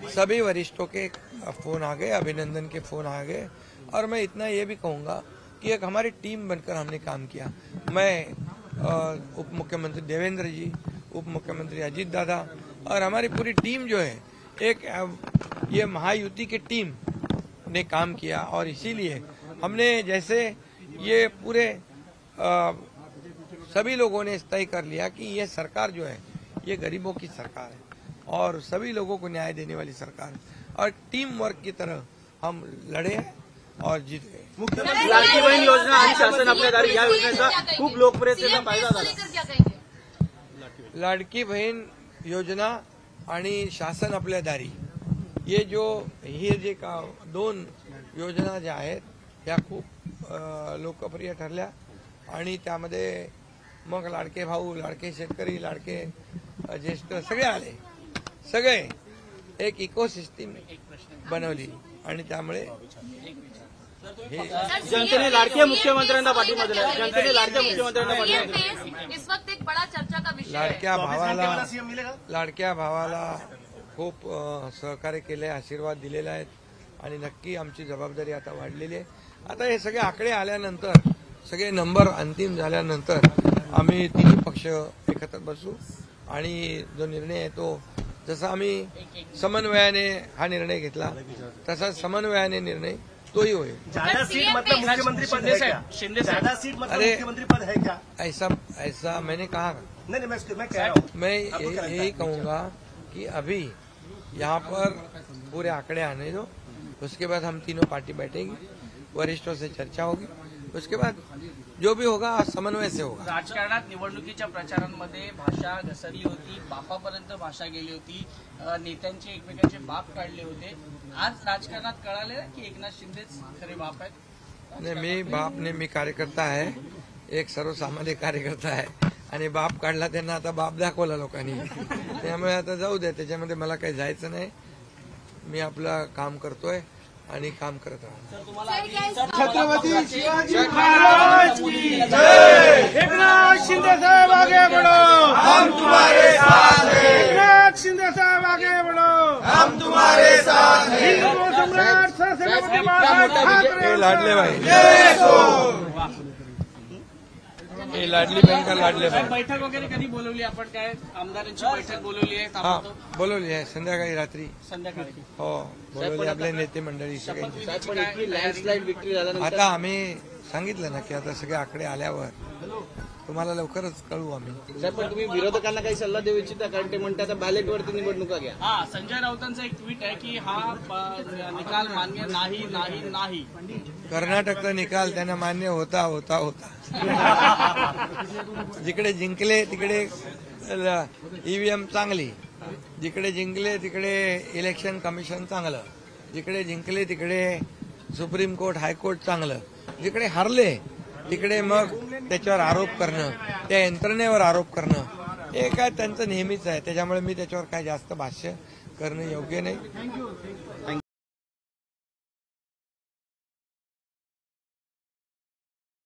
सभी वरिष्ठों के फोन आ गए, अभिनंदन के फोन आ गए, और मैं इतना ये भी कहूँगा कि एक हमारी टीम बनकर हमने काम किया। मैं उप मुख्यमंत्री देवेंद्र जी, उप मुख्यमंत्री अजीत दादा और हमारी पूरी टीम जो है, एक ये महायुति की टीम ने काम किया, और इसीलिए हमने जैसे ये पूरे सभी लोगों ने तय कर लिया कि ये सरकार जो है ये गरीबों की सरकार है और सभी लोगों को न्याय देने वाली सरकार है, और टीम वर्क की तरह हम लड़े और जीत गए। मुख्यमंत्री लाडकी बहीण योजना आणि शासन आपल्या दारी या योजनेचा खूप लोकप्रियतेचा फायदा झाला। लाडकी बहीण योजना आणि शासन आपल्या दारी हे जे दोन योजना ज्या आहेत त्या खूप लोकप्रिय ठरल्या, आणि त्यामध्ये मग लाडके भाऊ, लाडके शेतकरी, लाडके ज्येष्ठ सगळे आले, सगळे एक इकोसिस्टम बनवली, आणि त्यामुळे जनतेने लाडक्या मुख्यमंत्र्यांना पाठिंबा दिला। जनतेने लाडक्या मुख्यमंत्र्यांना पाठिंबा दिला। इस वक्त एक बड़ा चर्चा का विषय लाडक्या भावाला खूप सहकार्य केले, आशीर्वाद दिलेले आहेत, आणि नक्की आमची जबाबदारी आता वाढलेली आहे। आता हे सगळे आकडे आल्यानंतर, सगळे नंबर अंतिम झाल्यानंतर आम्ही तिन्ही पक्ष एकत्र बसू, आणि जो निर्णय आहे तो जसा आम्ही समन्वयाने हा निर्णय घेतला तसा समन्वयाने निर्णय तोही होईल। ज्यादा सीट मतलब मुख्यमंत्री पद है क्या? ज्यादा सीट मतलब मुख्यमंत्री पद है क्या? ऐसा मैंने कहा नहीं, मैं कह रहा हूँ, मैं यही कहूँगा कि अभी यहाँ पर पूरे आंकड़े आने दो, उसके बाद हम तीनों पार्टी बैठेंगी, वरिष्ठों से चर्चा होगी, उसके बाद जो भी होगा समन्वय से होगा। राजकारणात निवडणुकीच्या प्रचारांमध्ये भाषा घसरली होती, बापापर्यंत भाषा गेली होती, नेत्यांचे एकमेकांचे बाप काढले होते। आज राजकारणात कळाले की एकनाथ शिंदेच खरे बाप आहेत। नाही, मी बाप नाही, मी कार्यकर्ता आहे, एक सर्वसामान्य कार्यकर्ता आहे, आणि बाप काढला त्यांना आता बाप दाखवला लोकांनी, त्यामुळे आता जाऊ दे, त्याच्यामध्ये मला काही जायचं नाही। मी आपलं काम करतोय आणि काम करत राहतो। छत्रपती शिवाजी महाराज की जय। एकनाथ शिंदे साहेब आगे बढ़ो, हम तुम्हारे साथ हैं। एकनाथ शिंदे साहेब आगे बढ़ो, हम तुम्हारे साथ हैं। हिंदू सम्राट छत्रपती ठाकरे लाडले भाई, हे लाडली बहीण का लाडले भाई। बैठक वगैरे कधी बोलवली आपण? काय आमदारांची बैठक बोलवली आहे? हा, बोलवली आहे संध्याकाळी रात्री। संध्याकाळी हो, बोलवली आपले नेते मंडळी सगळ्यांची। लँडस्लाइड विक्ट्री झाल्यानंतर आता आम्ही सांगितलं ना की आता सगळे आकडे आल्यावर तुम्हाला लवकरच कळवू आम्ही। साहेब, पण तुम्ही विरोधकांना काही सल्ला देऊ इच्छिता? कारण ते म्हणतात बॅलेटवरती निवडणुका घ्या। हा, संजय राऊतांचा एक ट्विट आहे की हा निकाल मान्य नाही नाही नाही। कर्नाटकचा निकाल त्यांना मान्य होता होता होता जिकडे जिंकले तिकडे ईव्हीएम चांगली, जिकडे जिंकले तिकडे इलेक्शन कमिशन चांगलं, जिकडे जिंकले तिकडे सुप्रीम कोर्ट हायकोर्ट चांगलं, जिकडे हरले तिकडे मग त्याच्यावर आरोप करणं, त्या यंत्रणेवर आरोप करणं, हे काय त्यांचं नेहमीच आहे, त्याच्यामुळे मी त्याच्यावर काय जास्त भाष्य करणं योग्य नाही।